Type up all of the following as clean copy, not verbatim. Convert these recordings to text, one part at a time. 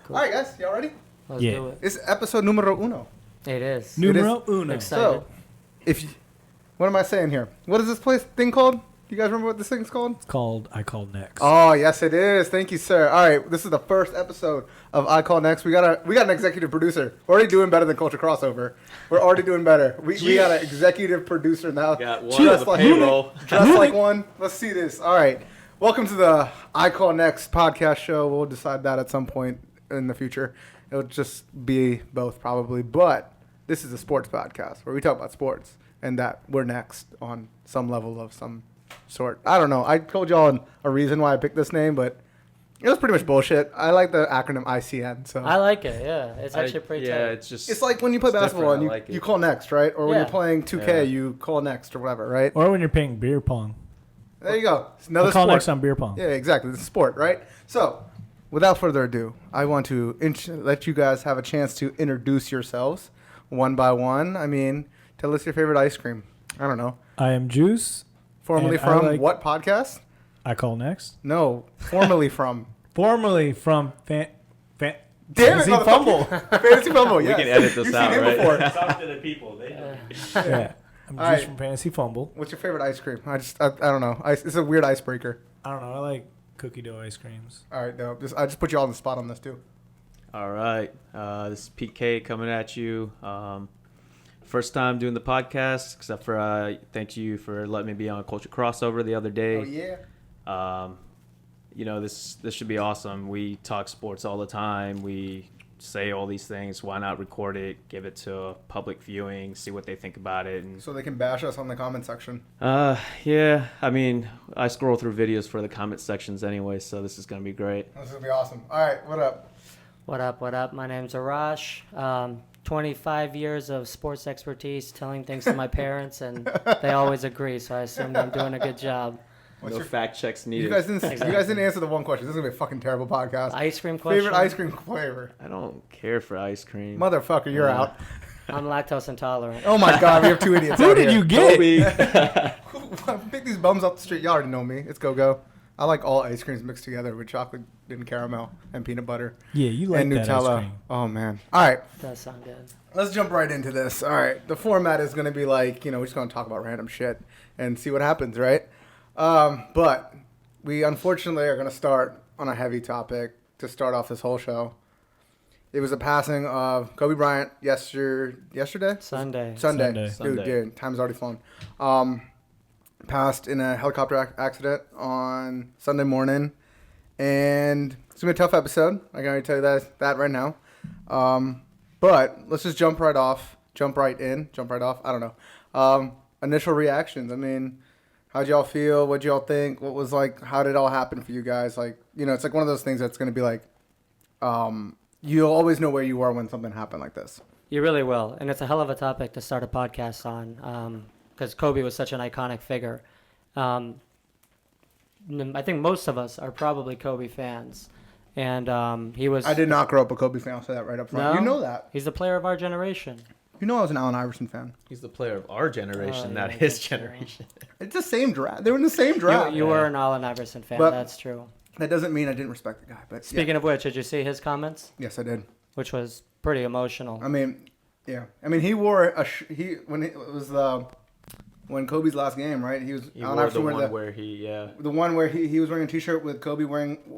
Cool. All right, guys, y'all ready? Let's do it. It's episode numero uno. It is. Numero uno. Excited. So, what am I saying here? What is this thing called? You guys remember what this thing's called? It's called I Call Next. Oh, yes, it is. Thank you, sir. All right, this is the first episode of I Call Next. We got an executive producer. We're already doing better than Culture Crossover. We're already doing better. We got an executive producer now. Got one on the payroll. Just like one. Let's see this. All right. Welcome to the I Call Next podcast show. We'll decide that at some point in the future. It'll just be both probably. But this is a sports podcast where we talk about sports and that we're next on some level of some sort. I don't know. I told y'all a reason why I picked this name, but it was pretty much bullshit. I like the acronym ICN. So I like it. Yeah, it's actually pretty tight. Yeah, it's like when you play basketball and you call next, right? Or when you're playing 2K, you call next or whatever, right? Or when you're playing beer pong. There you go. It's another call sport. next on beer pong. Yeah, exactly. It's a sport, right? So, without further ado, I want to let you guys have a chance to introduce yourselves one by one. I mean, tell us your favorite ice cream. I don't know. I am Juice. Formerly from what podcast? I Call Next. No, formerly from. Formerly from Fantasy Fumble. Fantasy Fumble, yes. We can edit this You've out, seen him right? before. Talk to the people. They know. Yeah. I'm Juice right. from Fantasy Fumble. What's your favorite ice cream? I don't know. It's a weird icebreaker. I don't know. I like cookie dough ice creams. All right, no. I just put you all on the spot on this, too. All right. This is PK coming at you. First time doing the podcast, except for thank you for letting me be on Culture Crossover the other day. Oh, yeah. This should be awesome. We talk sports all the time. We say all these things. Why not record it, give it to public viewing, see what they think about it. And So they can bash us on the comment section. yeah, I mean, I scroll through videos for the comment sections anyway, so this is going to be great. This is going to be awesome. All right, what up? What up? My name's Arash. 25 years of sports expertise, telling things to my parents, and they always agree, so I assume I'm doing a good job. No fact checks needed. You guys didn't answer the one question. This is going to be a fucking terrible podcast. Ice cream question? Favorite ice cream flavor? I don't care for ice cream. Motherfucker, you're out. I'm lactose intolerant. Oh my God, we have two idiots Who out did here. you get? Pick these bums up the street. Y'all already know me. It's go-go. I like all ice creams mixed together with chocolate and caramel and peanut butter. Yeah, you like and that Nutella. ice cream. Oh, man. All right. Does sound good. Let's jump right into this. All right. The format is going to be like, we're just going to talk about random shit and see what happens, right? But we unfortunately are going to start on a heavy topic to start off this whole show. It was the passing of Kobe Bryant yesterday? Sunday. Dude, time's already flown. Passed in a helicopter accident on Sunday morning. And it's going to be a tough episode. I can already tell you that right now. But let's just jump right off. Jump right off. I don't know. Initial reactions. I mean, how'd y'all feel? What'd y'all think? What was like, how did it all happen for you guys? Like, it's like one of those things that's going to be like, you'll always know where you were when something happened like this. You really will. And it's a hell of a topic to start a podcast on because Kobe was such an iconic figure. I think most of us are probably Kobe fans. And he was... I did not grow up a Kobe fan. I'll say that right up front. No? You know that. He's the player of our generation. You know I was an Allen Iverson fan. He's the player of our generation, Oh, not yeah, his that's true. generation. It's the same draft. They were in the same draft. You were an Allen Iverson fan. But- That's true. That doesn't mean I didn't respect the guy. But Speaking of which, did you see his comments? yes, I did. Which was pretty emotional. I mean, yeah. I mean, he wore when Kobe's last game, right? He Allen wore Iverson the one where he was wearing a T-shirt with Kobe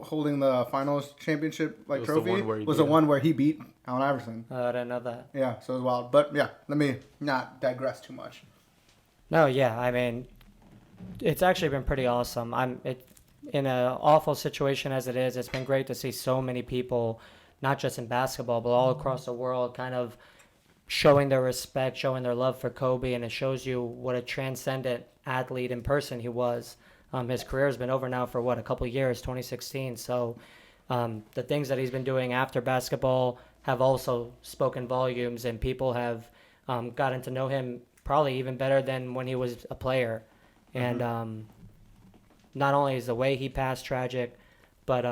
holding the Finals championship was the trophy. one where he Was beat the him. one where he beat Allen Iverson. I didn't know that. Yeah, so it was wild. But yeah, let me not digress too much. No, yeah. I mean, it's actually been pretty awesome. In an awful situation as it is, it's been great to see so many people, not just in basketball, but all across the world, kind of showing their respect, showing their love for Kobe, and it shows you what a transcendent athlete in person he was. His career has been over now for, a couple of years, 2016. So the things that he's been doing after basketball have also spoken volumes, and people have gotten to know him probably even better than when he was a player. And not only is the way he passed tragic, but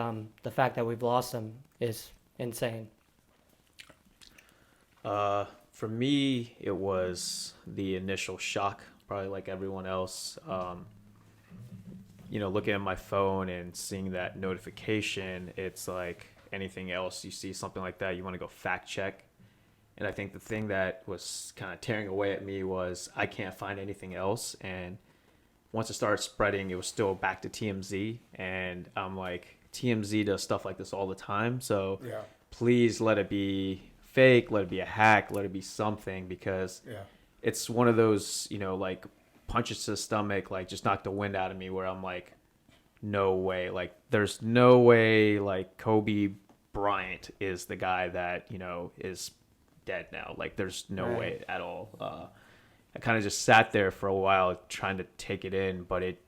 the fact that we've lost him is insane. For me, it was the initial shock, probably like everyone else. Looking at my phone and seeing that notification, it's like anything else, you see something like that, you want to go fact check. And I think the thing that was kind of tearing away at me was I can't find anything else. And once it started spreading, it was still back to TMZ. And I'm like, TMZ does stuff like this all the time. So Yeah. please let it be fake, let it be a hack, let it be something, because it's one of those, like punches to the stomach, like just knocked the wind out of me, where I'm like, no way. Like, there's no way, like, Kobe Bryant is the guy that, is dead now. Like, there's no way at all. I kind of just sat there for a while trying to take it in, but it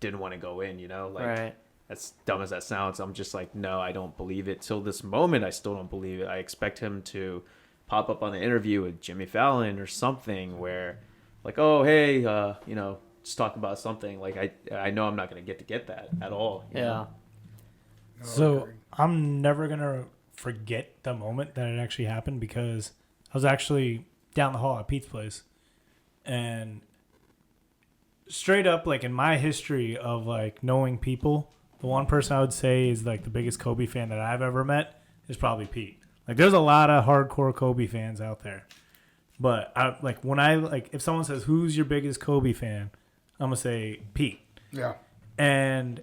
didn't want to go in, like, as dumb as that sounds. I'm just like, no, I don't believe it. Till this moment, I still don't believe it. I expect him to pop up on the interview with Jimmy Fallon or something where, like, oh, hey, just talk about something. Like, I know I'm not going to get that at all. you know? So I'm never going to forget the moment that it actually happened, because I was actually down the hall at Pete's place. And straight up, like, in my history of, like, knowing people, the one person I would say is, like, the biggest Kobe fan that I've ever met is probably Pete. Like, there's a lot of hardcore Kobe fans out there. But, if someone says, who's your biggest Kobe fan? I'm going to say Pete. Yeah. And,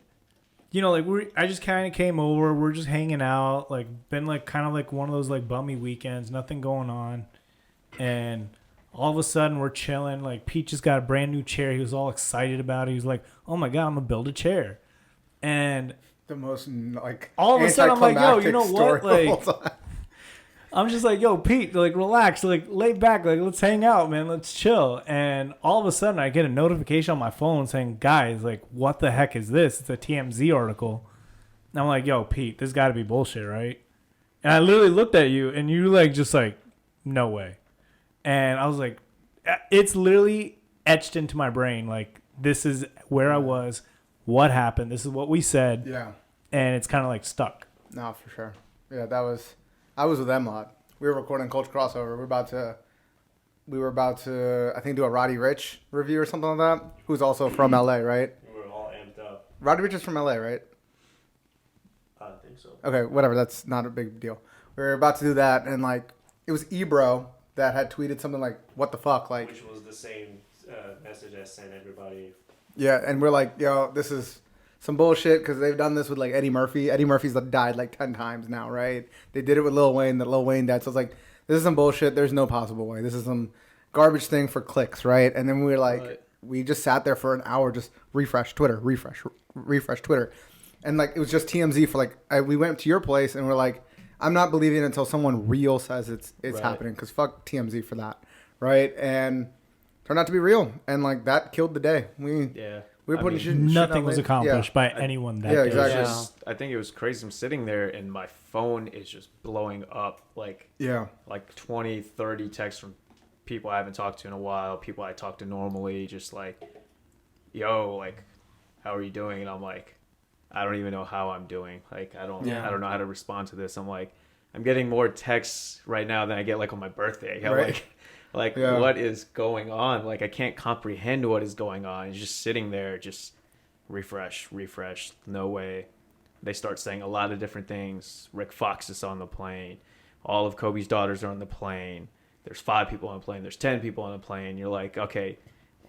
I just kind of came over. We're just hanging out. Like, been, like, kind of like one of those, like, bummy weekends. Nothing going on. And all of a sudden, we're chilling. Like, Pete just got a brand new chair. He was all excited about it. He was like, oh, my God, I'm going to build a chair. And The most, like, all of a sudden, I'm like, yo, you know what? story Like, of all time. I'm just like, yo, Pete, like, relax, like, lay back, like, let's hang out, man, let's chill. And all of a sudden, I get a notification on my phone saying, guys, like, what the heck is this? It's a TMZ article. And I'm like, yo, Pete, this got to be bullshit, right? And I literally looked at you, and you, like, just like, no way. And I was like, it's literally etched into my brain. Like, this is where I was, what happened, this is what we said. Yeah. And it's kind of, like, stuck. No, for sure. Yeah, I was with them a lot. We were recording Culture Crossover. We were about to, I think, do a Roddy Ricch review or something like that, who's also from LA, right? We were all amped up. Roddy Ricch is from LA, right? I don't think so. Okay, whatever. That's not a big deal. We were about to do that, and, like, it was Ebro that had tweeted something like, what the fuck? Like, Which was the same message I sent everybody. yeah, and we're like, yo, this is some bullshit, because they've done this with, like, Eddie Murphy. Eddie Murphy's died like 10 times now, right? They did it with Lil Wayne, the Lil Wayne died. So it's like, this is some bullshit. There's no possible way. This is some garbage thing for clicks, right? And then we were like, we just sat there for an hour, just refresh Twitter. And, like, it was just TMZ for, like, we went to your place, and we're like, I'm not believing it until someone real says it's happening, because fuck TMZ for that, right? And turned out to be real. And, like, that killed the day. We were putting shit Nothing out was late. accomplished by anyone that Yeah, day. exactly. I think it was crazy. I'm sitting there and my phone is just blowing up, like 20, 30 texts from people I haven't talked to in a while, people I talk to normally, just like, yo, like, how are you doing? And I'm like, I don't even know how I'm doing. Like, I don't know how to respond to this. I'm like, I'm getting more texts right now than I get, like, on my birthday. I'm like, what is going on? Like, I can't comprehend what is going on. It's just sitting there, just refresh. No way. They start saying a lot of different things. Rick Fox is on the plane. All of Kobe's daughters are on the plane. There's 5 people on the plane. There's 10 people on the plane. You're like, okay,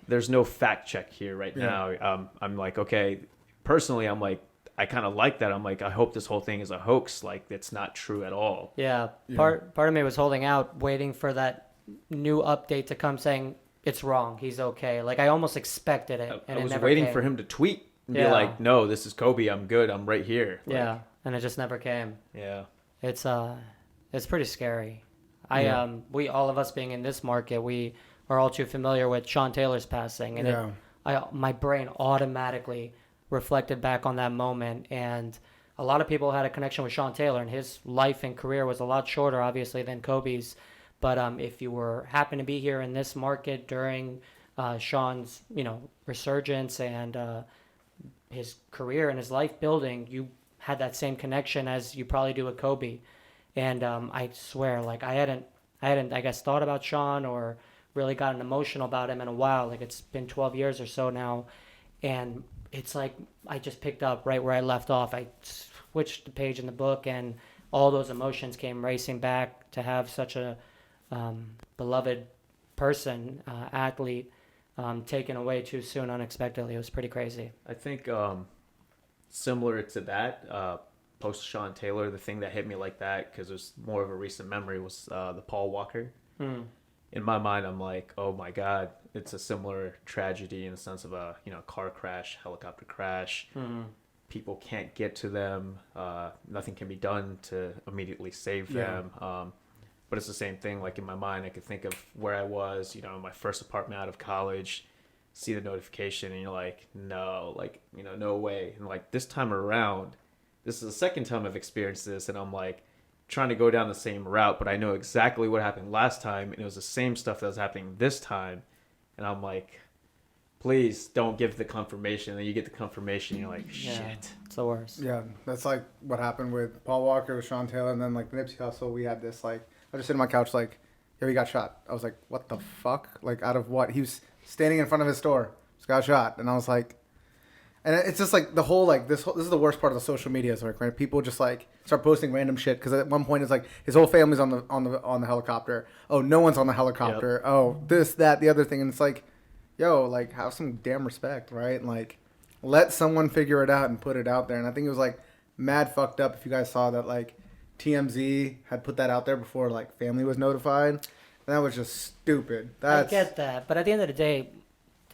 there's no fact check here right now. I'm like, okay, personally, I'm like, I kind of like that. I'm like, I hope this whole thing is a hoax. Like, it's not true at all. Yeah. Part of me was holding out, waiting for that new update to come saying it's wrong, he's okay. Like, I almost expected it, and I it was never waiting came. for him to tweet and be like, no, this is Kobe, I'm good, I'm right here. Like, Yeah, and it just never came. Yeah. It's pretty scary. We, all of us being in this market, we are all too familiar with Sean Taylor's passing, and my brain automatically reflected back on that moment. And a lot of people had a connection with Sean Taylor, and his life and career was a lot shorter, obviously, than Kobe's. But if you happened to be here in this market during Sean's, resurgence and his career and his life building, you had that same connection as you probably do with Kobe. And I swear, like, I hadn't, I guess, thought about Sean or really gotten emotional about him in a while. Like, it's been 12 years or so now. and it's like I just picked up right where I left off. I switched the page in the book, and all those emotions came racing back to have such a beloved person, athlete, taken away too soon unexpectedly. It was pretty crazy. I think similar to that, post Sean Taylor, the thing that hit me like that, because it was more of a recent memory, was the Paul Walker. In my mind, I'm like, oh my God, it's a similar tragedy in the sense of a car crash, helicopter crash. People can't get to them. Nothing can be done to immediately save them. But it's the same thing. Like in my mind, I could think of where I was, in my first apartment out of college, see the notification, and you're like, no, no way. And like this time around, this is the second time I've experienced this, and I'm like trying to go down the same route, but I know exactly what happened last time, and it was the same stuff that was happening this time, and I'm like, please don't give the confirmation. And then you get the confirmation, and you're like, shit. Yeah, it's the worst. Yeah, that's like what happened with Paul Walker, with Sean Taylor, and then like the Nipsey Hussle. We had this like, I was just sitting on my couch like, yo, he got shot. I was like, what the fuck? Like, out of what? He was standing in front of his store, just got shot, and I was like, and it's just like the whole like this is the worst part of the social media work, right? People just like start posting random shit because at one point it's like his whole family's on the helicopter. Oh, no one's on the helicopter. Yep. Oh, this, that, the other thing, and it's like, yo, like have some damn respect, right? And like let someone figure it out and put it out there. And I think it was like mad fucked up if you guys saw that like TMZ had put that out there before like family was notified. And that was just stupid. I get that, but at the end of the day,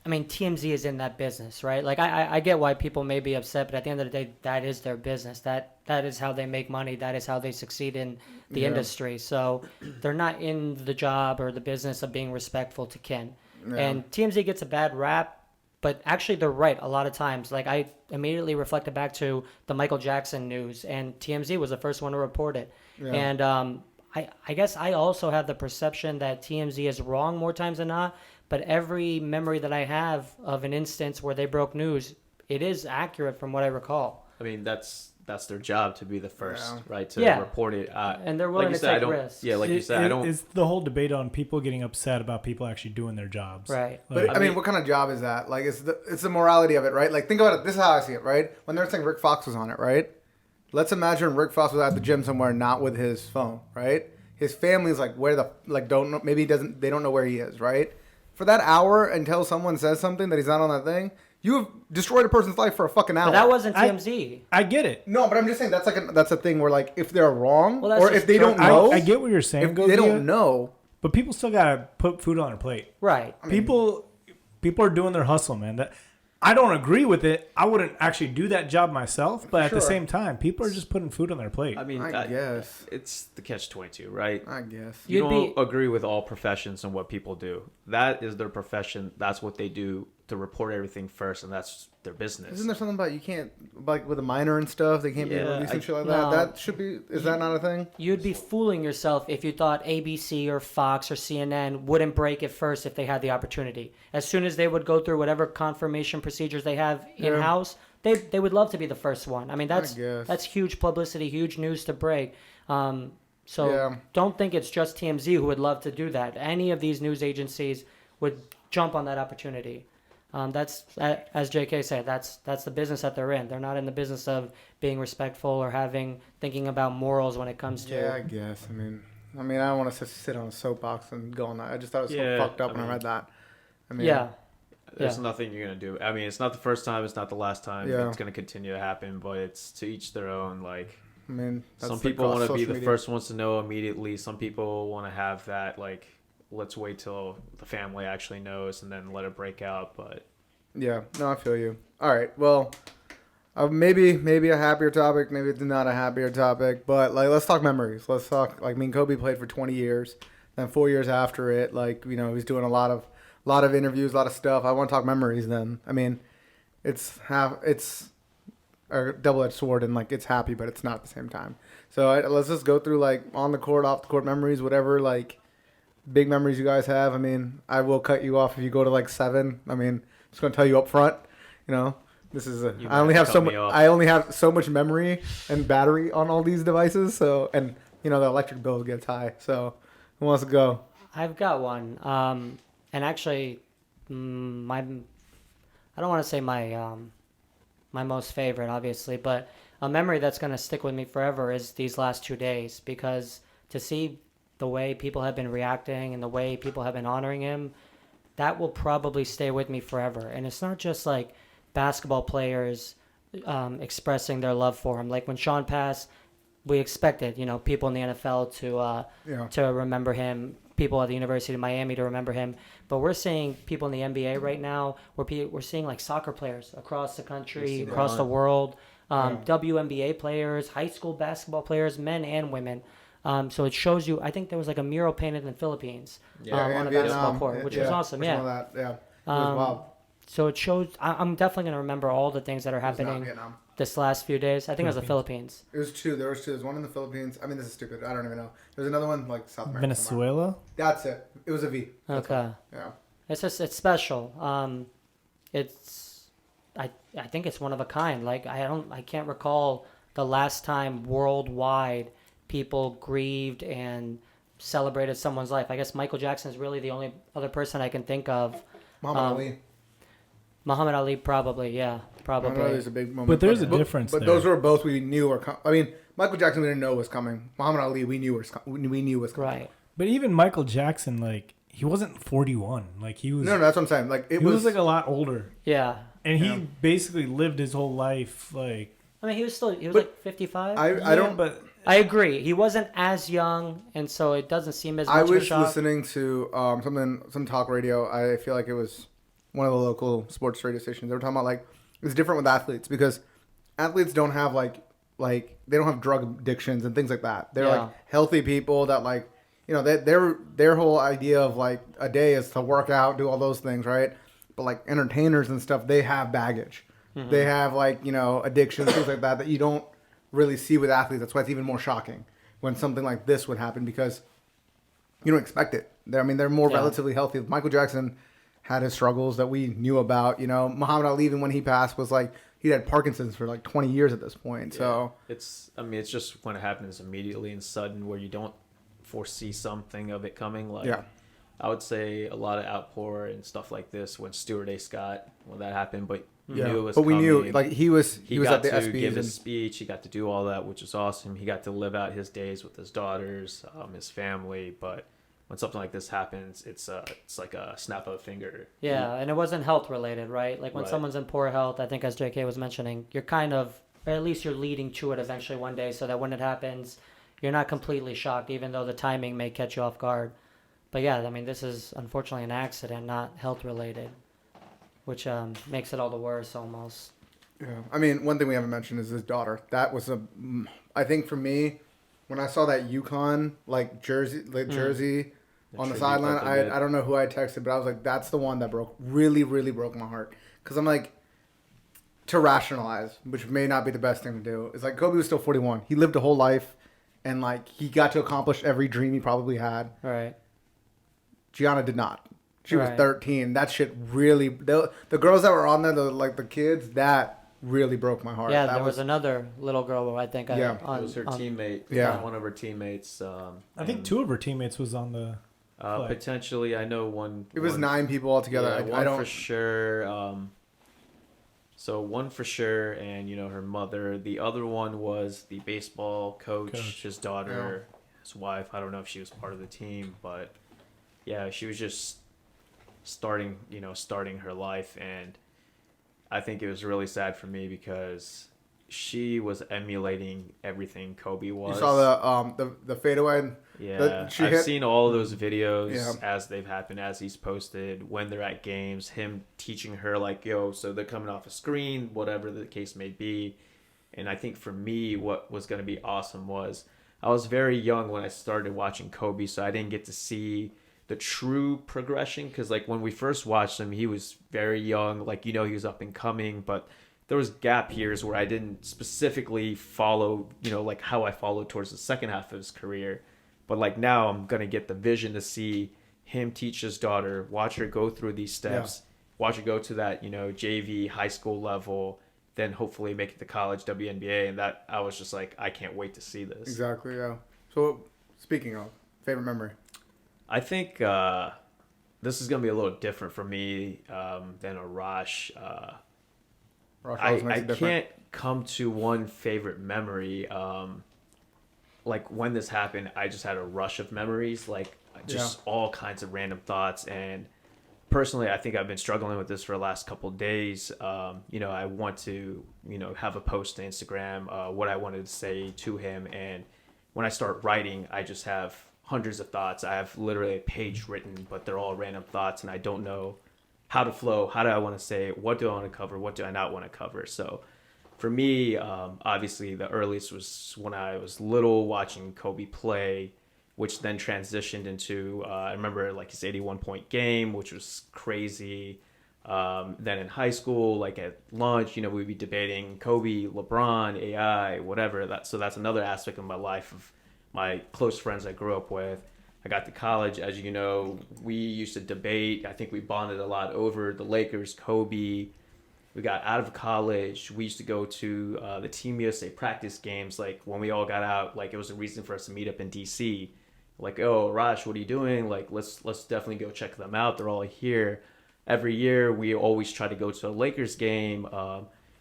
I mean, TMZ is in that business, right? Like, I get why people may be upset, but at the end of the day, that is their business. That is how they make money. That is how they succeed in the industry. So they're not in the job or the business of being respectful to kin. Yeah. And TMZ gets a bad rap, but actually they're right a lot of times. Like, I immediately reflected back to the Michael Jackson news, and TMZ was the first one to report it. Yeah. And I guess I also have the perception that TMZ is wrong more times than not. But every memory that I have of an instance where they broke news, it is accurate from what I recall. I mean, that's their job to be the first, right? To report it. And they're willing to take risks. Yeah, like you said, I don't. It's the whole debate on people getting upset about people actually doing their jobs. Right. Like, but I mean, what kind of job is that? Like, it's the morality of it, right? Like, think about it. This is how I see it, right? When they're saying Rick Fox was on it, right? Let's imagine Rick Fox was at the gym somewhere, not with his phone, right? His family's like, where the don't know? Maybe they don't know where he is, right? For that hour until someone says something that he's not on that thing, you have destroyed a person's life for a fucking hour. But that wasn't TMZ. I get it. No, but I'm just saying that's a thing where like if they're wrong or if they don't know, I get what you're saying. If they don't know, but people still gotta put food on their plate. Right. People are doing their hustle, man. That I don't agree with it. I wouldn't actually do that job myself, but at the same time, people are just putting food on their plate. I mean, I guess it's the catch-22, right? I guess you don't agree with all professions and what people do. That is their profession. That's what they do, to report everything first, and that's their business. Isn't there something about you can't, like with a minor and stuff, they can't be releasing shit like that? That should be. Is that not a thing? You'd be fooling yourself if you thought ABC or Fox or CNN wouldn't break it first if they had the opportunity. As soon as they would go through whatever confirmation procedures they have in-house, they would love to be the first one. I mean, that's huge publicity, huge news to break. So don't think it's just TMZ who would love to do that. Any of these news agencies would jump on that opportunity. That's as JK said. That's the business that they're in. They're not in the business of being respectful or thinking about morals when it comes to. Yeah, I guess. I mean, I don't want to sit on a soapbox and go on that. I just thought it was so fucked up when I read that. I mean, there's nothing you're gonna do. I mean, it's not the first time. It's not the last time. It's gonna continue to happen. But it's to each their own. Like, I mean, some people want to be the first ones to know immediately. Some people want to have that like. Let's wait till the family actually knows and then let it break out. But yeah, no, I feel you. All right, well, maybe a happier topic, maybe it's not a happier topic, but like let's talk memories. Let's talk like me and Kobe played for 20 years, then 4 years after it, like he's doing a lot of interviews, a lot of stuff. I want to talk memories. Then I mean, it's a double-edged sword, and like it's happy, but it's not at the same time. So let's just go through like on the court, off the court memories, whatever like. Big memories you guys have. I mean, I will cut you off if you go to like 7. I mean, I'm just gonna tell you up front. This is I only have so much memory and battery on all these devices. So and the electric bill gets high. So who wants to go? I've got one. And actually, I I don't want to say my most favorite, obviously, but a memory that's going to stick with me forever is these last 2 days, because to see the way people have been reacting and the way people have been honoring him, that will probably stay with me forever. And it's not just like basketball players expressing their love for him. Like when Sean passed, we expected, people in the NFL to remember him, people at the University of Miami to remember him. But we're seeing people in the NBA right now. We're seeing like soccer players across the country, across the world, WNBA players, high school basketball players, men and women. So it shows you. I think there was like a mural painted in the Philippines on a basketball court, which was awesome. Yeah, that. Yeah, it was wild. So it shows. I'm definitely going to remember all the things that are happening this last few days. I think it was the Philippines. It was two. There was two. There's one in the Philippines. I mean, this is stupid. I don't even know. There's another one like South America. Venezuela. Somewhere. That's it. It was a V. Okay. Yeah. It's special. I think it's one of a kind. Like I can't recall the last time worldwide people grieved and celebrated someone's life. I guess Michael Jackson is really the only other person I can think of. Muhammad Ali, probably, yeah, probably. Muhammad Ali is a big moment. But there's a difference. But those were both we knew were. I mean, Michael Jackson we didn't know was coming. Muhammad Ali we knew was coming. Right. But even Michael Jackson, like he wasn't 41. Like he was. No, that's what I'm saying. Like he was like a lot older. Yeah. And he basically lived his whole life like. I mean, he was like 55. I don't. But I agree. He wasn't as young, and so it doesn't seem as much I of a was shock. listening to some talk radio. I feel like it was one of the local sports radio stations. They were talking about like it's different with athletes because athletes don't have like they don't have drug addictions and things like that. They're like healthy people that like their whole idea of like a day is to work out, do all those things, right? But like entertainers and stuff, they have baggage. Mm-hmm. They have like addictions, things like that you don't really see with athletes. That's why it's even more shocking when something like this would happen because you don't expect it. They're more relatively healthy. Michael Jackson had his struggles that we knew about. Muhammad Ali, even when he passed, was like he had Parkinson's for like 20 years at this point. So it's just when it happens immediately and sudden where you don't foresee something of it coming. Like I would say a lot of outpour and stuff like this when Stuart A. Scott when that happened, but you knew it was coming. We knew like he was got at the to ESPYs give his speech. He got to do all that, which was awesome. He got to live out his days with his daughters, his family. But when something like this happens, it's like a snap of a finger. Yeah, and it wasn't health related, right? Like when someone's in poor health, I think as JK was mentioning, you're kind of, or at least you're leading to it eventually one day, so that when it happens, you're not completely shocked, even though the timing may catch you off guard. But yeah, I mean, this is unfortunately an accident, not health related, which makes it all the worse almost. Yeah, I mean, one thing we haven't mentioned is his daughter. That was I think for me, when I saw that UConn jersey on the sideline, I don't know who I texted, but I was like, that's the one that really broke my heart. Because I'm like, to rationalize, which may not be the best thing to do, is like Kobe was still 41. He lived a whole life, and like he got to accomplish every dream he probably had. Right. Gianna did not. She was 13. That shit really, the girls that were on there, the kids, that really broke my heart. Yeah, there was another little girl, I think. It was her teammate. Yeah. One of her teammates. I think two of her teammates was on the potentially, I know one. It was 9 people altogether. Yeah, I don't for sure. So one for sure, and her mother. The other one was the baseball coach. His daughter, his wife. I don't know if she was part of the team, but yeah, she was just starting her life, and I think it was really sad for me because she was emulating everything Kobe was. You saw the fadeaway. Yeah, I've seen all of those videos as they've happened, as he's posted when they're at games. Him teaching her like, so they're coming off a screen, whatever the case may be. And I think for me, what was going to be awesome was I was very young when I started watching Kobe, so I didn't get to see the true progression, because like when we first watched him, he was very young, like he was up and coming, but there was gap years where I didn't specifically follow like how I followed towards the second half of his career. But like now I'm gonna get the vision to see him teach his daughter, watch her go through these steps, watch her go to that JV high school level, then hopefully make it to college, WNBA, and that I was just like, I can't wait to see this. Exactly, yeah. So speaking of favorite memory, I think this is gonna be a little different for me than Arash. Rosh makes I it different. can't come to one favorite memory. Like when this happened, I just had a rush of memories, like just all kinds of random thoughts. And personally, I think I've been struggling with this for the last couple of days. I want to, have a post to Instagram, what I wanted to say to him. And when I start writing, I just have hundreds of thoughts. I have literally a page written, but they're all random thoughts, and I don't know how to flow. How do I want to say? What do I want to cover? What do I not want to cover? So for me, obviously the earliest was when I was little, watching Kobe play, which then transitioned into, I remember like his 81-point game, which was crazy. Then in high school, like at lunch, we'd be debating Kobe, LeBron, AI, whatever. So that's another aspect of my life, of my close friends I grew up with. I got to college, as you know, we used to debate. I think we bonded a lot over the Lakers, Kobe. We got out of college. We used to go to the Team USA practice games. Like when we all got out, like it was a reason for us to meet up in DC. Like, oh, Raj, what are you doing? Like, let's definitely go check them out. They're all here. Every year, we always try to go to a Lakers game.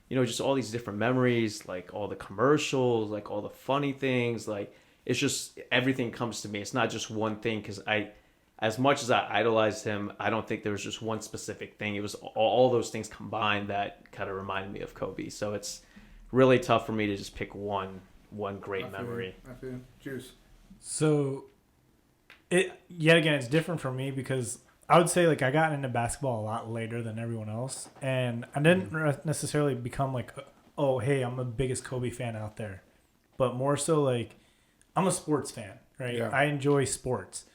Just all these different memories, like all the commercials, like all the funny things. Like, it's just everything comes to me. It's not just one thing, because as much as I idolized him, I don't think there was just one specific thing. It was all those things combined that kind of reminded me of Kobe. So it's really tough for me to just pick one great memory. I feel Juice. So, yet again, it's different for me because I would say like I got into basketball a lot later than everyone else, and I didn't necessarily become like, oh, hey, I'm the biggest Kobe fan out there, but more so like I'm a sports fan, right? Yeah. I enjoy sports.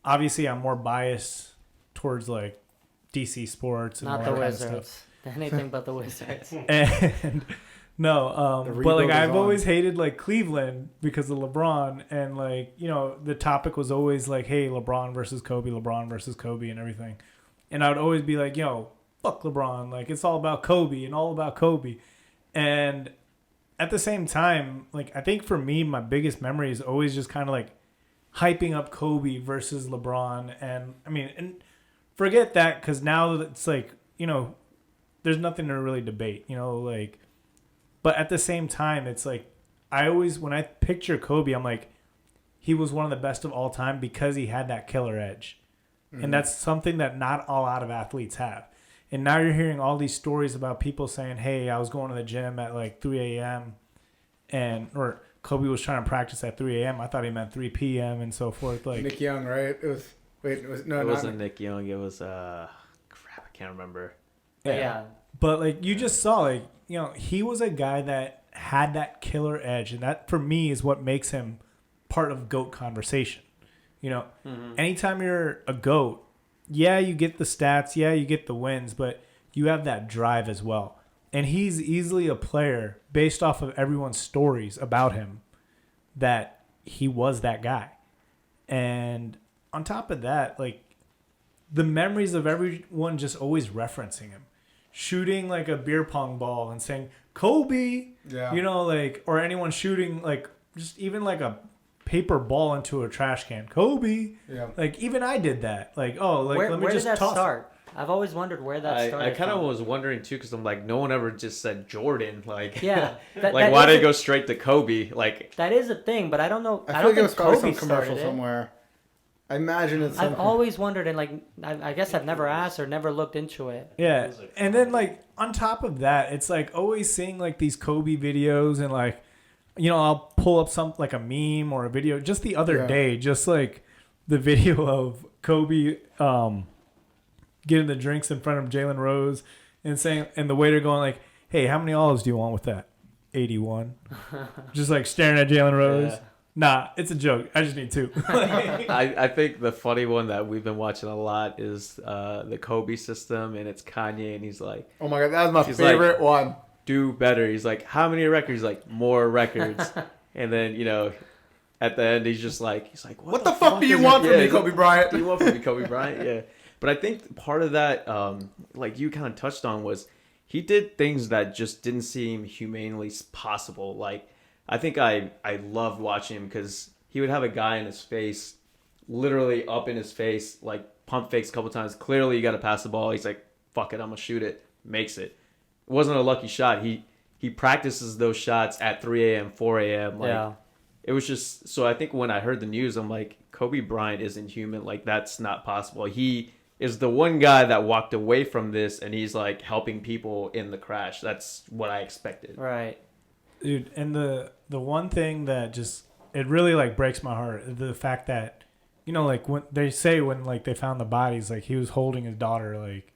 Obviously, I'm more biased towards like DC sports and Not all the that kind of stuff. Wizards. Anything but the Wizards. And no, The but rebuild like is I've on. always hated like Cleveland because of LeBron, and like the topic was always like, hey, LeBron versus Kobe, and everything, and I would always be like, fuck LeBron, like it's all about Kobe and all about Kobe, and at the same time, like I think for me, my biggest memory is always just kind of like hyping up Kobe versus LeBron, and I mean, and forget that because now it's like there's nothing to really debate, like. But at the same time, it's like I always, when I picture Kobe, I'm like, he was one of the best of all time because he had that killer edge. Mm-hmm. And that's something that not a lot of athletes have. And now you're hearing all these stories about people saying, hey, I was going to the gym at like 3 a.m. or Kobe was trying to practice at 3 a.m. I thought he meant 3 p.m. and so forth. Like Nick Young, right? It wasn't Nick Young. It was, I can't remember. Yeah. But like you just saw, like, he was a guy that had that killer edge, and that for me is what makes him part of GOAT conversation. Anytime you're a GOAT, yeah, you get the stats, yeah, you get the wins, but you have that drive as well. And he's easily a player based off of everyone's stories about him that he was that guy. And on top of that, like the memories of everyone just always referencing him. Shooting like a beer pong ball and saying Kobe, or anyone shooting like just even like a paper ball into a trash can, Kobe. Yeah. Like even I did that. Like let me where just did that toss start? I've always wondered where that started. I kind of was wondering too, because I'm like, no one ever just said Jordan. Like, yeah, like why did it go straight to Kobe? Like that is a thing, but I don't know. I don't feel like think it was probably Kobe some commercial started it. somewhere. I imagine it's something. I've always wondered, and like I guess I've never asked or never looked into it. Yeah, and then like on top of that, it's like always seeing like these Kobe videos, and like I'll pull up some like a meme or a video. Just the other day, just like the video of Kobe getting the drinks in front of Jalen Rose and saying, and the waiter going like, "Hey, how many olives do you want with that?" 81. Just like staring at Jalen Rose. Yeah. Nah, it's a joke. I just need two. I think the funny one that we've been watching a lot is the Kobe system, and it's Kanye, and he's like, "Oh my god, that was my favorite one." Do better. He's like, "How many records?" He's like, "More records." And then at the end, he's like, "What the fuck do you want from me, Kobe Bryant? Do you want from me, Kobe Bryant?" Yeah. But I think part of that, like you kind of touched on, was he did things that just didn't seem humanely possible. Like, I think I loved watching him because he would have a guy in his face, literally up in his face, like pump fakes a couple times. Clearly, you got to pass the ball. He's like, fuck it, I'm gonna shoot it. Makes it. It wasn't a lucky shot. He practices those shots at 3 a.m., 4 a.m. Like, it was just, so I think when I heard the news, I'm like, Kobe Bryant isn't human. Like, that's not possible. He is the one guy that walked away from this, and he's like helping people in the crash. That's what I expected. Right. Dude, and the one thing that just, it really like breaks my heart, the fact that, you know, like when they say when like they found the bodies, like he was holding his daughter, like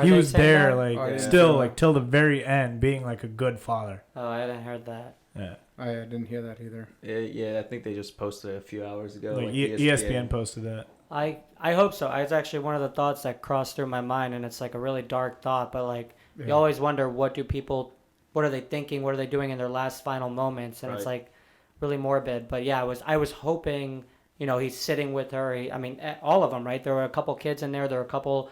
he was there, like still like till the very end, being like a good father. Oh, I hadn't heard that. Yeah, I didn't hear that either. Yeah, I think they just posted it a few hours ago. like ESPN posted that. I hope so. It's actually one of the thoughts that crossed through my mind, and it's like a really dark thought, but like you always wonder, what are they thinking? What are they doing in their last final moments? And it's like really morbid. But yeah, I was hoping, you know, he's sitting with her. I mean, all of them, right? There were a couple kids in there. There were a couple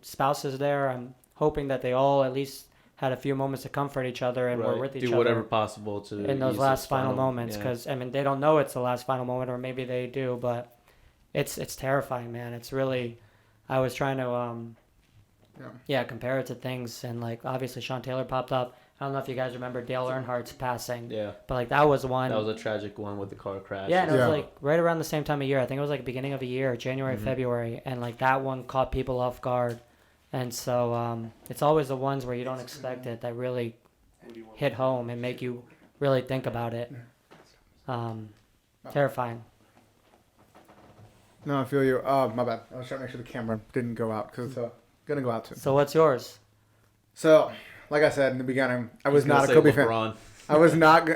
spouses there. I'm hoping that they all at least had a few moments to comfort each other and were with each other. Do whatever possible to in those last final moments, because I mean, they don't know it's the last final moment, or maybe they do, but it's terrifying, man. It's really, I was trying to compare it to things, and like obviously Sean Taylor popped up. I don't know if you guys remember Dale Earnhardt's passing. Yeah. But like that was one. That was a tragic one with the car crash. Yeah, and it was like right around the same time of year. I think it was like beginning of the year, January, February, and like that one caught people off guard. And so it's always the ones where you don't expect it that really hit home and make you really think about it. Terrifying. No, I feel you. My bad. I was trying to make sure the camera didn't go out because it's gonna go out soon. So what's yours? So, like I said in the beginning, I was not a Kobe fan. I was not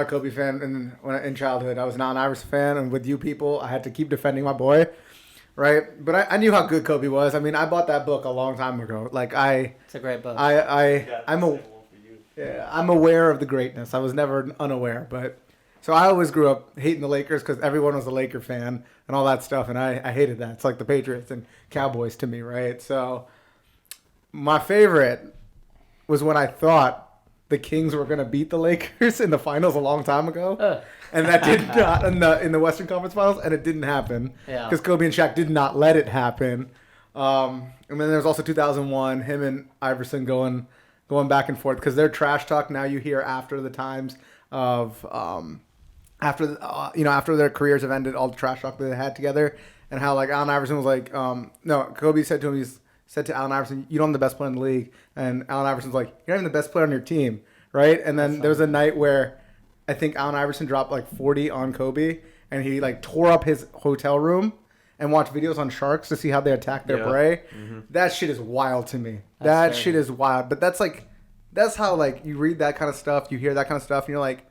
a Kobe fan in childhood. I was not an Iverson fan, and with you people, I had to keep defending my boy, right? But I knew how good Kobe was. I mean, I bought that book a long time ago. Like it's a great book. I'm aware of the greatness. I was never unaware, but so I always grew up hating the Lakers because everyone was a Laker fan and all that stuff, and I hated that. It's like the Patriots and Cowboys to me, right? So my favorite was when I thought the Kings were going to beat the Lakers in the finals a long time ago. And that did not in the Western Conference Finals, and it didn't happen. Yeah. Because Kobe and Shaq did not let it happen. And then there's also 2001, him and Iverson going back and forth because their trash talk now you hear after the times of after their careers have ended, all the trash talk that they had together, and how like Allen Iverson was like, Kobe said to him, said to Allen Iverson, "You don't have the best player in the league," and Allen Iverson's like, "You're not even the best player on your team, right?" And then there was a night where I think Allen Iverson dropped like 40 on Kobe, and he like tore up his hotel room and watched videos on sharks to see how they attack their prey. Mm-hmm. That shit is wild to me. That shit is wild. But that's how like you read that kind of stuff, you hear that kind of stuff, and you're like,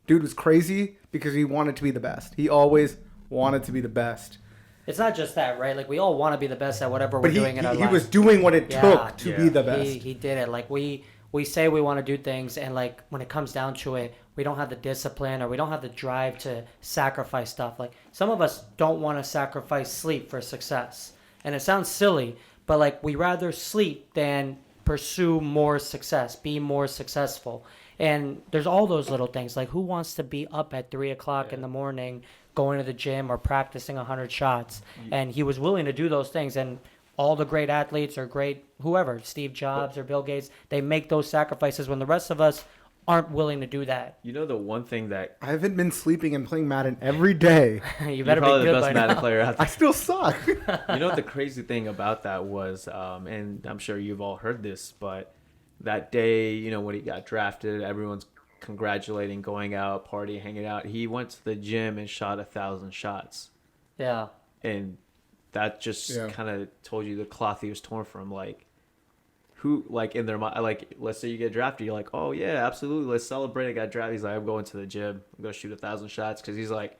dude was crazy because he wanted to be the best. He always wanted to be the best. It's not just that, right? Like, we all want to be the best at whatever we're doing in our life. He was doing what it took to be the best. He did it. Like, we say we want to do things, and, like, when it comes down to it, we don't have the discipline or we don't have the drive to sacrifice stuff. Like, some of us don't want to sacrifice sleep for success. And it sounds silly, but, like, we rather sleep than pursue more success, be more successful. And there's all those little things. Like, who wants to be up at 3 o'clock in the morning going to the gym or practicing 100 shots? And he was willing to do those things. And all the great athletes or great whoever, Steve Jobs or Bill Gates, they make those sacrifices when the rest of us aren't willing to do that. You know, the one thing that I haven't been sleeping and playing Madden every day. You better You're probably be good the best by Madden now. player out there. I still suck. You know what the crazy thing about that was, and I'm sure you've all heard this, but that day, you know, when he got drafted, everyone's congratulating, going out, partying, hanging out. He went to the gym and shot 1,000 shots. Yeah. And that just kind of told you the cloth he was torn from. Like, who, like, in their mind, like, let's say you get drafted, you're like, oh, yeah, absolutely, let's celebrate. I got drafted. He's like, I'm going to the gym. I'm going to shoot 1,000 shots. Because he's like,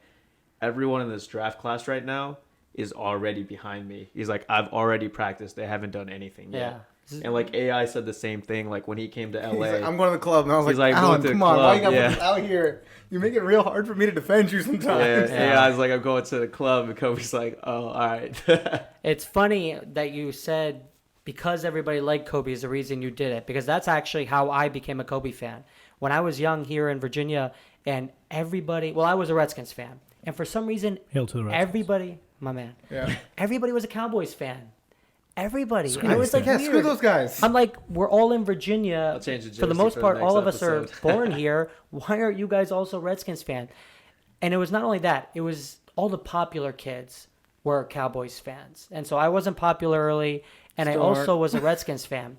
everyone in this draft class right now is already behind me. He's like, I've already practiced. They haven't done anything yet. Yeah. And like AI said the same thing. Like when he came to LA, He's like, I'm going to the club, and I was He's like, like, Alan, going to the come on, club, why you got yeah. this out here? You make it real hard for me to defend you sometimes. AI's like, I'm going to the club, and Kobe's like, oh, all right. It's funny that you said because everybody liked Kobe is the reason you did it, because that's actually how I became a Kobe fan. When I was young here in Virginia, and everybody, well, I was a Redskins fan, and for some reason, Hail to the Redskins. my man. Yeah. Everybody was a Cowboys fan. Everybody. Screw I was like, Yeah, weird. screw those guys. I'm like, we're all in Virginia. I'll change the For the jersey most for the part, next all of us are episode. born here. Why aren't you guys also Redskins fan? And it was not only that. It was all the popular kids were Cowboys fans. And so I wasn't popular early, and Still I also aren't. was a Redskins fan.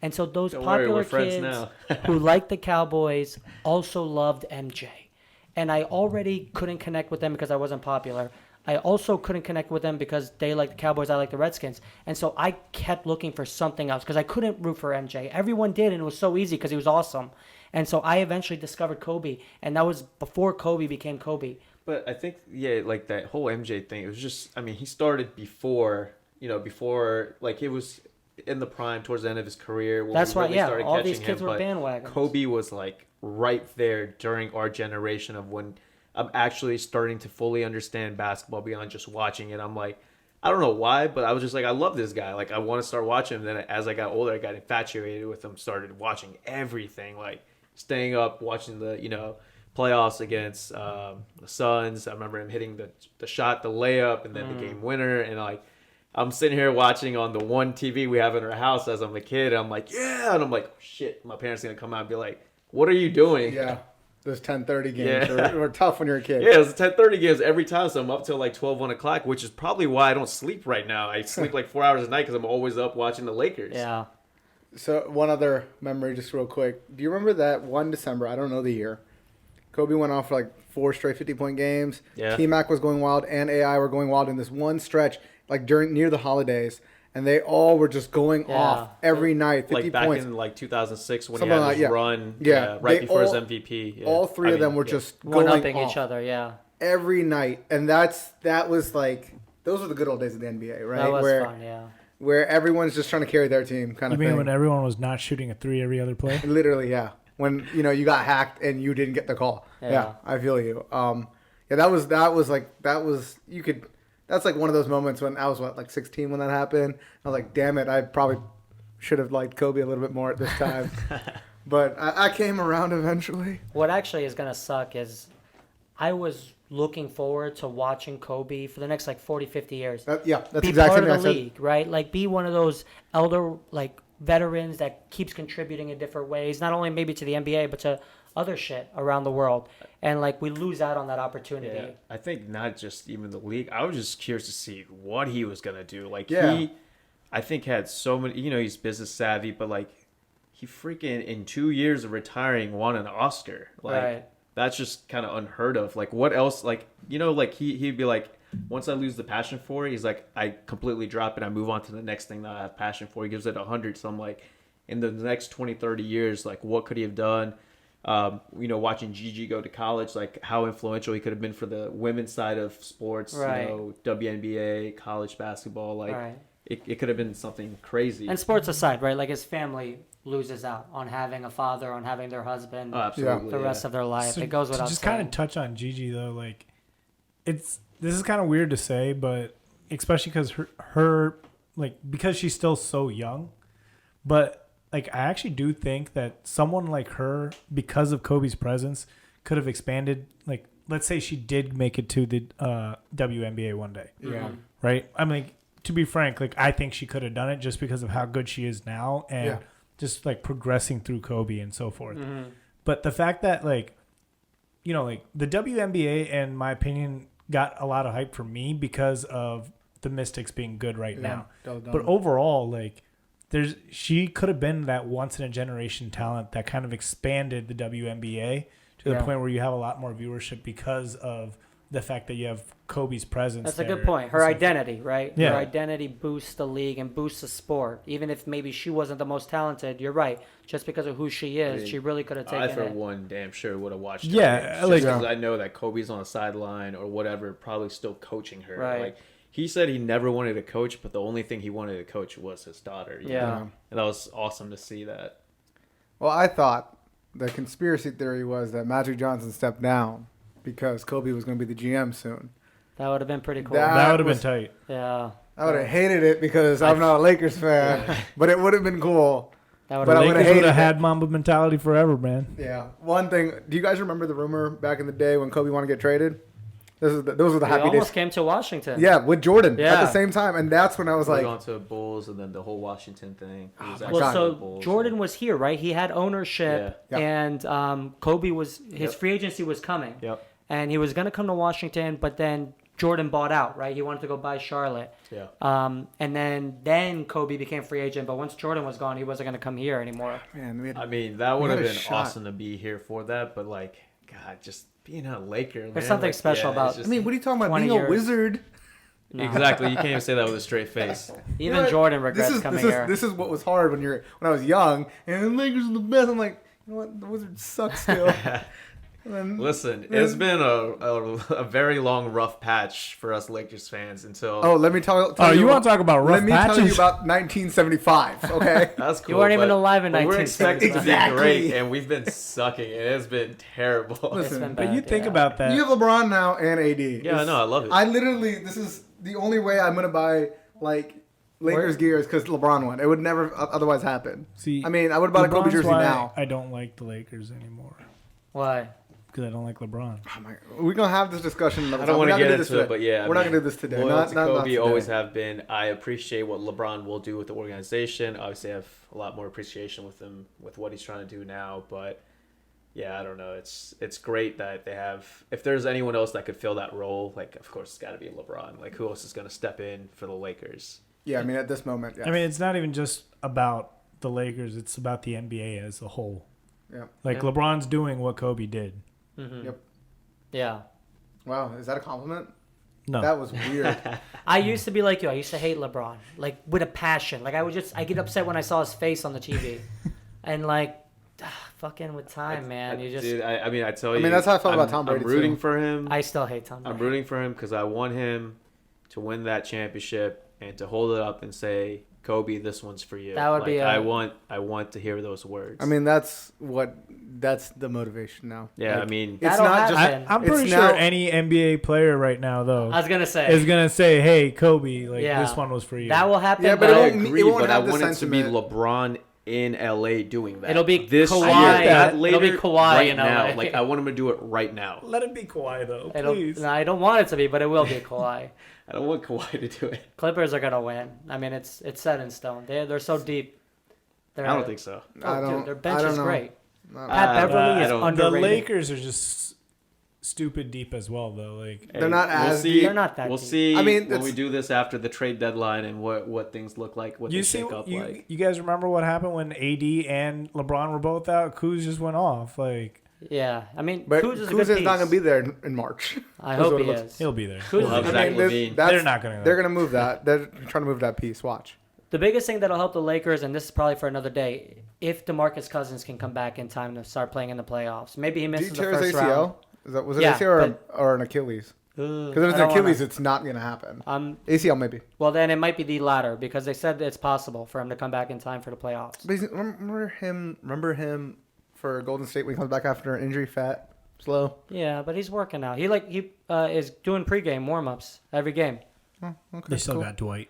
And so those Don't worry, popular we're friends kids now. who liked the Cowboys also loved MJ. And I already couldn't connect with them because I wasn't popular. I also couldn't connect with them because they like the Cowboys, I like the Redskins. And so I kept looking for something else because I couldn't root for MJ. Everyone did, and it was so easy because he was awesome. And so I eventually discovered Kobe, and that was before Kobe became Kobe. But I think, yeah, like that whole MJ thing, it was just, I mean, he started before, like it was in the prime towards the end of his career. When That's we why, really yeah, started all catching these kids him, were but bandwagons. Kobe was like right there during our generation of when I'm actually starting to fully understand basketball beyond just watching it. I'm like, I don't know why, but I was just like, I love this guy. Like, I want to start watching him. Then as I got older, I got infatuated with him, started watching everything, like staying up, watching the, playoffs against the Suns. I remember him hitting the shot, the layup, and then the game winner. And like, I'm sitting here watching on the one TV we have in our house as I'm a kid. And I'm like, yeah. And I'm like, oh, shit, my parents are going to come out and be like, what are you doing? Yeah. Those 10:30 games Yeah. were tough when you're a kid. Yeah, it was 10:30 games every time, so I'm up till like 12, 1 o'clock, which is probably why I don't sleep right now. I sleep like 4 hours a night because I'm always up watching the Lakers. Yeah. So one other memory, just real quick. Do you remember that one December? I don't know the year. Kobe went off for like 4 straight 50-point games. Yeah. T-Mac was going wild, and AI were going wild in this one stretch, like near the holidays, and they all were just going off every night. 50 Like back points. in like 2006 when Something he had like- his yeah. run, Yeah. right They before his all- MVP. Yeah. all three of them were just One going upping off each other, yeah. every night, and that was like those were the good old days of the NBA, right? That was where fun, yeah. where everyone's just trying to carry their team, kind You of mean thing. when everyone was not shooting a three every other play? Literally, yeah. When you got hacked and you didn't get the call. Yeah. Yeah, I feel you. Yeah, that was you could. That's like one of those moments when I was like 16 when that happened. I was like, damn it, I probably should have liked Kobe a little bit more at this time. But I came around eventually. What actually is going to suck is I was looking forward to watching Kobe for the next like 40, 50 years. That's Be exactly part of what the I said. league, right? Like be one of those elder like veterans that keeps contributing in different ways, not only maybe to the NBA, but to other shit around the world. And like we lose out on that opportunity. Yeah, I think not just even the league. I was just curious to see what he was gonna do. Like Yeah. I think had so many. He's business savvy, but like he freaking in 2 years of retiring won an Oscar. Like Right. that's just kind of unheard of. Like what else? Like like he'd be like, once I lose the passion for it, he's like, I completely drop it. I move on to the next thing that I have passion for. He gives it 100. So I'm like, in the next 20, 30 years, like what could he have done? Watching Gigi go to college, like how influential he could have been for the women's side of sports, Right. WNBA, college basketball, like Right. it could have been something crazy. And sports aside, right? Like his family loses out on having a father, on having their husband Oh, absolutely. the rest of their life. So it goes to without just saying. kind of touch on Gigi though, like this is kind of weird to say, but especially because her like because she's still so young, but like I actually do think that someone like her, because of Kobe's presence, could have expanded. Like let's say she did make it to the WNBA one day, Yeah. right? I mean, to be frank, like I think she could have done it just because of how good she is now and Yeah. just like progressing through Kobe and so forth. Mm-hmm. But the fact that like the WNBA, in my opinion, got a lot of hype for me because of the Mystics being good right now. But overall, like she could have been that once in a generation talent that kind of expanded the WNBA to the Yeah. point where you have a lot more viewership because of the fact that you have Kobe's presence. That's a there good point. Her and so identity, right? Yeah. Her identity boosts the league and boosts the sport. Even if maybe she wasn't the most talented, you're right. Just because of who she is, I mean, she really could have I taken for it. one damn sure would have watched. Yeah, her games, like- just 'cause I know that Kobe's on the sideline or whatever, probably still coaching her. Right. Like he said, he never wanted to coach, but the only thing he wanted to coach was his daughter. you Yeah. know? And that was awesome to see that. Well, I thought the conspiracy theory was that Magic Johnson stepped down because Kobe was going to be the GM soon. That would have been pretty cool. That that would have been was- tight. Yeah. I would have hated it because I'm not a Lakers fan, but it would have been cool. That would But I have would've Lakers would hated have it. had Mamba mentality forever, man. Yeah. One thing, do you guys remember the rumor back in the day when Kobe wanted to get traded? Those were the He happy almost days. came to Washington. Yeah, with Jordan at Yeah. the same time, and that's when I was We like, gone to Bulls and then the whole Washington thing. He was my actually Well, God. with the so Bulls, Jordan and- was here, right? He had ownership, Yeah. and Kobe was his Yep. free agency was coming, Yep. and he was going to come to Washington, but then Jordan bought out, right? He wanted to go buy Charlotte, Yeah. and then Kobe became free agent. But once Jordan was gone, he wasn't going to come here anymore. man, we had, I mean, that would had have a been shot. awesome to be here for that, but like, God, just being a Laker, man. There's something like, special it's about- just- I mean, what are you talking about? 20 Being a years. wizard. No. exactly. You can't even say that with a straight face. Even You know what? Jordan regrets coming here. This is what was hard when I was young, and the Lakers are the best. I'm like, you know what? The Wizards suck still. And then- Listen, it's been a very long, rough patch for us Lakers fans until. Oh, let me tell Oh, you about- want to talk about rough Let me tell you patches? about 1975. Okay. That's cool. You weren't even but- alive in but We're expecting to be 1975. great, and we've been sucking. It has been terrible. It's Listen, been But you bad, think yeah. about that. You have LeBron now and AD. Yeah, I know. I love it. I literally, this is the only way I'm gonna buy like Lakers gear is because LeBron won. It would never otherwise happen. See, I mean, I would have bought a Kobe LeBron's jersey why now. I don't like the Lakers anymore Why? because I don't like LeBron. Oh my, we're gonna have this discussion another I time. don't We're want to not get gonna do this into it, today. but yeah, we're not gonna do this today. Loyal Not to not Kobe, today. always have been. I appreciate what LeBron will do with the organization. Obviously, I have a lot more appreciation with him with what he's trying to do now. But yeah, I don't know. It's great that they have. If there's anyone else that could fill that role, like of course it's got to be LeBron. Like who else is going to step in for the Lakers? Yeah, I mean at this moment. Yeah. I mean, it's not even just about the Lakers; it's about the NBA as a whole. Yeah. Like Yeah. LeBron's doing what Kobe did. Mm-hmm. Yep. Yeah. Wow, is that a compliment? No, That was weird. I used to be like you. I used to hate LeBron, like with a passion. Like I get upset when I saw his face on the TV, and like, fucking with time, man. You just, Dude, I mean, I tell you. mean, that's how I felt about I'm- Tom Brady, I'm rooting too. for him. I still hate Tom. I'm Brady. rooting for him because I want him to win that championship and to hold it up and say, "Kobe, this one's for you." That would be I a- want to hear those words. I mean, that's the motivation now. yeah, Like, I mean, it's That'll not just. happen. I'm It's pretty now- sure any NBA player right now, though, I was gonna say is gonna say, "Hey, Kobe, like Yeah. this one was for you." that will happen. Yeah, but but it I won't- agree, won't but I have the want it to be sentiment. LeBron in LA doing that. It'll be this Kawhi. year, not It'll later. be Kawhi right in now. LA. Like I want him to do it right now. Let it be Kawhi, though, It'll, please. no, I don't want it to be, but it will be Kawhi. I don't want Kawhi to do it. Clippers are gonna win. I mean, it's set in stone. They're so deep. I don't think so. I don't. Dude, their I bench don't is know. great. No. Pat Beverly I is don't- The underrated. Lakers are just stupid deep as well, though. Like, They're not we'll as see. deep. They're not that We'll deep. see. I mean, when it's- we do this after the trade deadline and what things look like, what you they see, shake up like. you guys remember what happened when AD and LeBron were both out? Kuz just went off. Like, Yeah, I mean, But Kuz is a Kuz good is piece. not going to be there in March. I That's hope what he it looks- is. he'll be there. Kuz We'll is have a Zach good this- Levine. that's- They're not gonna. They're going to move that. They're trying to move that piece. Watch. The biggest thing that'll help the Lakers, and this is probably for another day, if DeMarcus Cousins can come back in time to start playing in the playoffs. Maybe he Did he misses the tear his first round. ACL? Was it Yeah, ACL or an Achilles? Because if it's an Achilles, it's not going to happen. ACL maybe. Well, then it might be the latter because they said it's possible for him to come back in time for the playoffs. But remember him for Golden State when he comes back after an injury, fat, slow. Yeah, but he's working out. He is doing pregame warm-ups every game. Oh, okay, They still cool. got Dwight.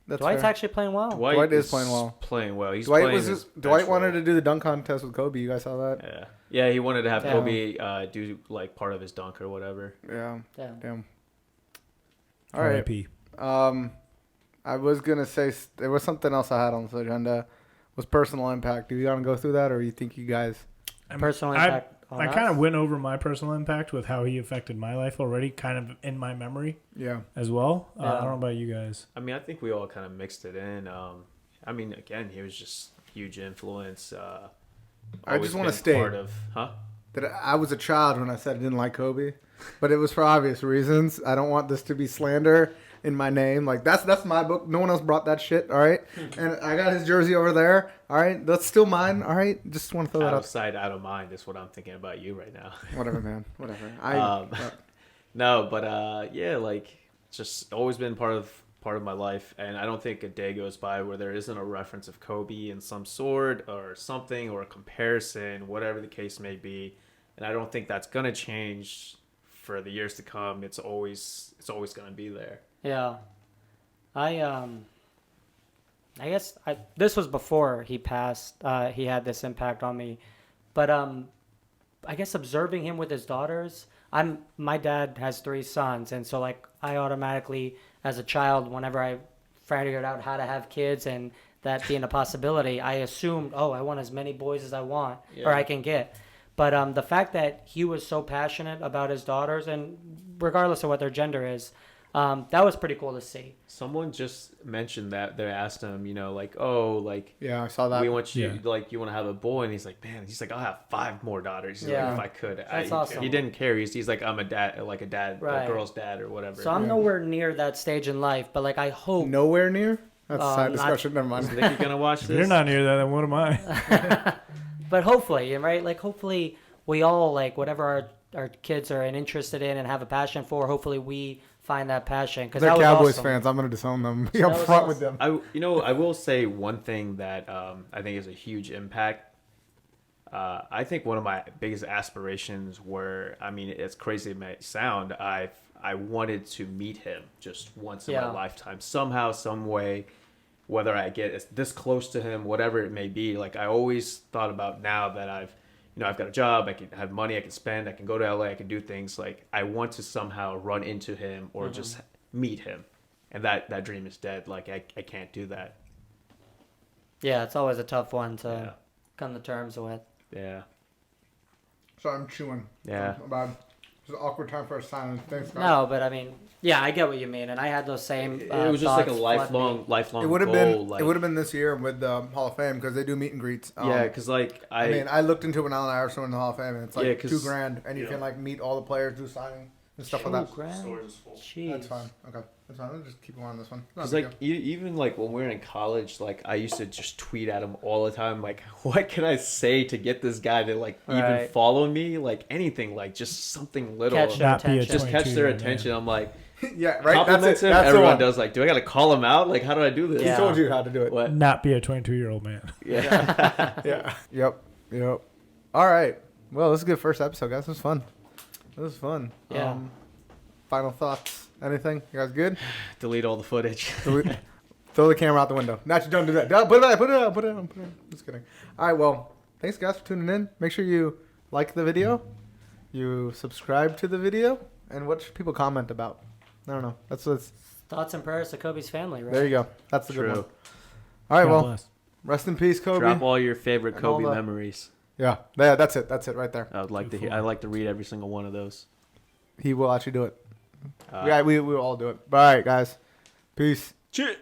That's Dwight's fair. actually playing well. Dwight is playing well. Playing well. He's Dwight playing was his Dwight bench wanted role. to do the dunk contest with Kobe. You guys saw that? Yeah, he wanted to have Yeah. Kobe do like part of his dunk or whatever. Yeah. Yeah. Damn. All right. R.I.P. I was gonna say there was something else I had on the agenda. Was personal impact. Do you want to go through that, or you think you guys? Personal impact on I us? kind of went over my personal impact with how he affected my life already, kind of in my memory Yeah. as well. I Yeah. don't know about you guys. I mean, I think we all kind of mixed it in. I mean, again, he was just huge influence. I always just want to been state part of, that I was a child when I said I didn't like Kobe, but it was for obvious reasons. I don't want this to be slander in my name. Like that's my book. No one else brought that shit. All right, and I got his jersey over there. All right, that's still mine. All right, just want to throw that Out out. of sight, out of mind is what I'm thinking about you right now. Whatever, man. Whatever. No, but yeah, like just always been part of my life, and I don't think a day goes by where there isn't a reference of Kobe in some sort or something or a comparison, whatever the case may be. And I don't think that's gonna change for the years to come. It's always gonna be there. Yeah. I guess this was before he passed. He had this impact on me. But I guess observing him with his daughters, my dad has 3 sons, and so like I automatically, as a child, whenever I figured out how to have kids and that being a possibility, I assumed, oh, I want as many boys as I want or I can get. But the fact that he was so passionate about his daughters, and regardless of what their gender is, that was pretty cool to see. Someone just mentioned that they asked him, you know, like, oh, like, Yeah, I saw that. we want you, like, you want to have a boy, and he's like, man, he's like, I'll have 5 more daughters. He's like, if I could. That's awesome. He didn't care. He's like, I'm a dad, like a dad, Right. a girl's dad or whatever. So I'm nowhere near that stage in life, but like I hope. Nowhere near? That's a side not- discussion. Never Is mind. Nikki gonna watch If this? you're not near that, then what am I? But hopefully, right? Like hopefully we all like whatever our kids are interested in and have a passion for. Hopefully we find that passion because They're that was Cowboys awesome. fans. I'm going to disown them. Be That up was front with awesome. them. I will say one thing that I think is a huge impact. I think one of my biggest aspirations were, I mean, as crazy as it may sound, I wanted to meet him just once in my lifetime, somehow, some way, whether I get this close to him, whatever it may be. Like I always thought about now that I've got a job, I can have money, I can spend, I can go to LA, I can do things. Like I want to somehow run into him or just meet him, and that dream is dead. Like I can't do that. Yeah, it's always a tough one to come to terms with. Yeah. Sorry, I'm chewing. Yeah. About it's an awkward time for a silence. Thanks, guys. No, but I mean, yeah, I get what you mean, and I had those same. It was just like a thoughts flood me. lifelong It would have goal. been. Like, It would have been this year with the Hall of Fame because they do meet and greets. yeah, because like I mean, I looked into when Allen Iverson in the Hall of Fame, and it's like Yeah, 'cause- $2,000, and you can like meet all the players, do signing and stuff like that. $2,000? Stores is full. Jeez. That's fine. Okay, that's fine. Let's just keep going on this one. Not Because a big like even like when we were in college, like I used to just tweet at him all the time, like what can I say to get this guy to like even Right. follow me, like anything, like just something little, Catch their Not be a attention. just catch their 22-year-old man. attention. I'm like deal. Yeah, right. That's compliments it. him. That's the Everyone one. does. Like, do I got to call him out? Like, how do I do this? He Yeah. told you how to do it. What? Not be a 22-year-old man. Yeah. Yeah. Yep. All right. Well, this is a good first episode, guys. This was fun. Yeah. Final thoughts? Anything? You guys good? Delete all the footage. Throw the camera out the window. Not you don't do that. Put it up. Just kidding. All right. Well, thanks guys for tuning in. Make sure you like the video, you subscribe to the video, and what should people comment about? I don't know. That's what's. Thoughts and prayers to Kobe's family, right? There you go. That's the good one. True. All right. God Well, bless. rest in peace, Kobe. Drop all your favorite And all Kobe the- memories. Yeah. That's it. That's it right there. I would like to hear. I'd like to read every single one of those. He will actually do it. Uh, Yeah, we will all do it. But all right, guys. Peace. Cheers.